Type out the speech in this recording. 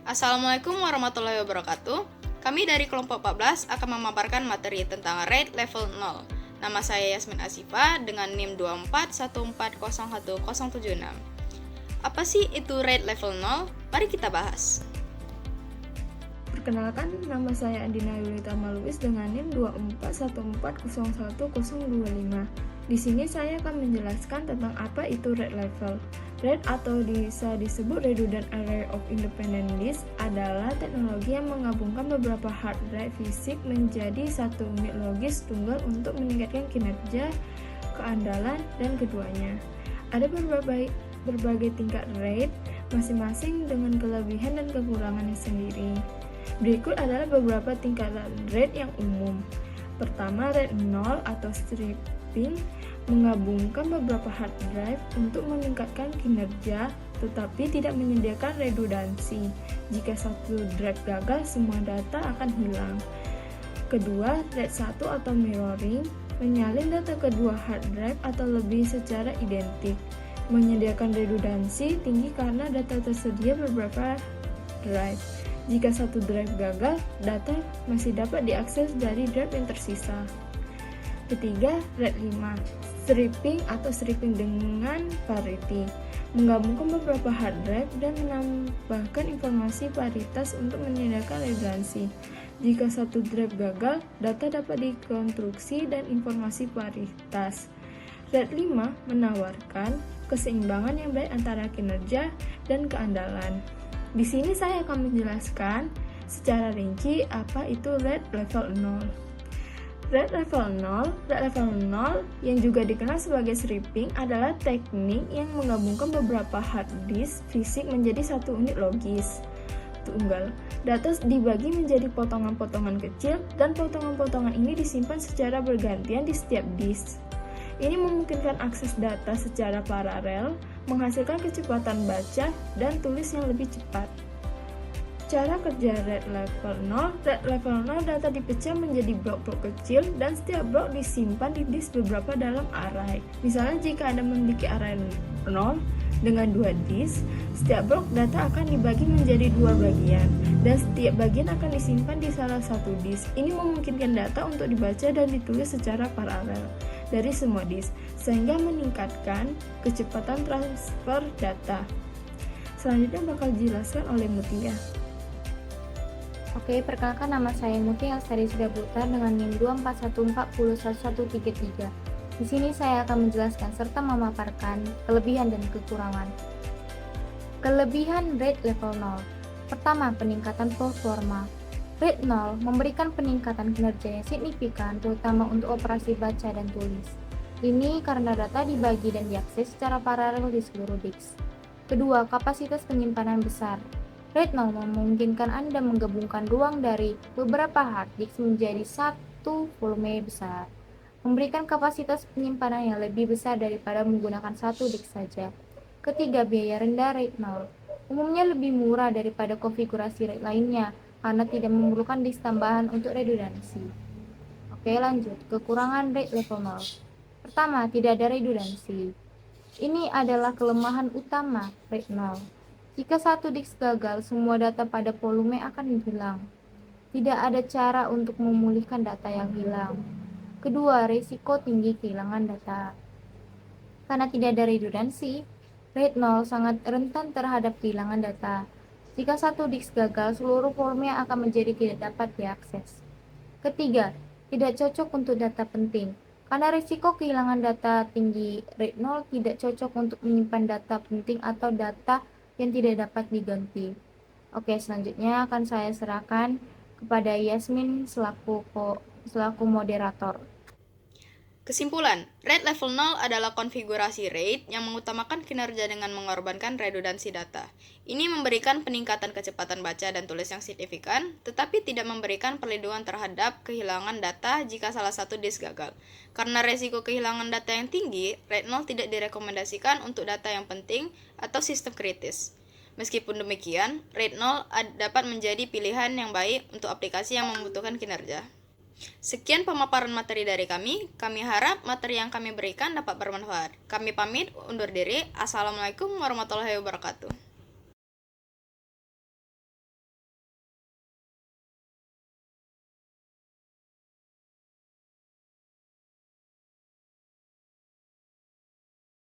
Assalamualaikum warahmatullahi wabarakatuh. Kami dari kelompok 14 akan memaparkan materi tentang RAID level 0. Nama saya Yasmin Asifa dengan NIM 2414011076. Apa sih itu RAID level 0? Mari kita bahas. Perkenalkan, nama saya Andina Yulita Maluis dengan NIM 2414011025. Di sini saya akan menjelaskan tentang apa itu RAID level. RAID atau bisa disebut Redundant Array of Independent Disk adalah teknologi yang menggabungkan beberapa hard drive fisik menjadi satu unit logis tunggal untuk meningkatkan kinerja, keandalan, dan keduanya. Ada berbagai tingkat RAID, masing-masing dengan kelebihan dan kekurangannya sendiri. Berikut adalah beberapa tingkatan RAID yang umum. Pertama, RAID 0 atau stripping menggabungkan beberapa hard drive untuk meningkatkan kinerja, tetapi tidak menyediakan redundansi. Jika satu drive gagal, semua data akan hilang. Kedua, RAID 1 atau mirroring menyalin data kedua hard drive atau lebih secara identik, menyediakan redundansi tinggi karena data tersedia beberapa drive. Jika satu drive gagal, data masih dapat diakses dari drive yang tersisa. Ketiga, RAID 5, stripping atau stripping dengan parity, menggabungkan beberapa hard drive dan menambahkan informasi paritas untuk menyediakan redundansi. Jika satu drive gagal, data dapat dikonstruksi dan informasi paritas. RAID 5 menawarkan keseimbangan yang baik antara kinerja dan keandalan. Di sini saya akan menjelaskan secara rinci apa itu RAID level 0. RAID level 0 yang juga dikenal sebagai stripping adalah teknik yang menggabungkan beberapa hard disk fisik menjadi satu unit logis tunggal. Data dibagi menjadi potongan-potongan kecil dan potongan-potongan ini disimpan secara bergantian di setiap disk. Ini memungkinkan akses data secara paralel, menghasilkan kecepatan baca dan tulis yang lebih cepat. Cara kerja RAID level 0 data dipecah menjadi blok-blok kecil dan setiap blok disimpan di disk beberapa dalam array. Misalnya jika Anda memiliki array 0 dengan 2 disk, setiap blok data akan dibagi menjadi 2 bagian dan setiap bagian akan disimpan di salah satu disk. Ini memungkinkan data untuk dibaca dan ditulis secara paralel dari semua disk, sehingga meningkatkan kecepatan transfer data. Selanjutnya bakal dijelaskan oleh Mutia. Oke, perkenalkan, nama saya Mutia Elstari Sudabutar dengan NIM 24141133. Di sini saya akan menjelaskan serta memaparkan kelebihan dan kekurangan. Kelebihan RAID level 0. Pertama, peningkatan performa. RAID 0 memberikan peningkatan kinerja yang signifikan terutama untuk operasi baca dan tulis. Ini karena data dibagi dan diakses secara paralel di seluruh disk. Kedua, kapasitas penyimpanan besar. RAID 0 memungkinkan Anda menggabungkan ruang dari beberapa hard disk menjadi satu volume besar, memberikan kapasitas penyimpanan yang lebih besar daripada menggunakan satu disk saja. Ketiga, biaya rendah RAID 0 umumnya lebih murah daripada konfigurasi RAID lainnya karena tidak memerlukan disk tambahan untuk redundansi. Oke, lanjut. Kekurangan RAID level 0. Pertama, tidak ada redundansi. Ini adalah kelemahan utama RAID 0. Jika satu disk gagal, semua data pada volume akan hilang. Tidak ada cara untuk memulihkan data yang hilang. Kedua, risiko tinggi kehilangan data. Karena tidak ada redundansi, RAID 0 sangat rentan terhadap kehilangan data. Jika satu disk gagal, seluruh volume akan menjadi tidak dapat diakses. Ketiga, tidak cocok untuk data penting. Karena risiko kehilangan data tinggi, RAID 0 tidak cocok untuk menyimpan data penting atau data yang tidak dapat diganti. Oke, selanjutnya akan saya serahkan kepada Yasmin selaku moderator. Kesimpulan, RAID level 0 adalah konfigurasi RAID yang mengutamakan kinerja dengan mengorbankan redundansi data. Ini memberikan peningkatan kecepatan baca dan tulis yang signifikan, tetapi tidak memberikan perlindungan terhadap kehilangan data jika salah satu disk gagal. Karena resiko kehilangan data yang tinggi, RAID 0 tidak direkomendasikan untuk data yang penting atau sistem kritis. Meskipun demikian, RAID 0 dapat menjadi pilihan yang baik untuk aplikasi yang membutuhkan kinerja. Sekian pemaparan materi dari kami. Kami harap materi yang kami berikan dapat bermanfaat. Kami pamit undur diri. Assalamualaikum warahmatullahi wabarakatuh.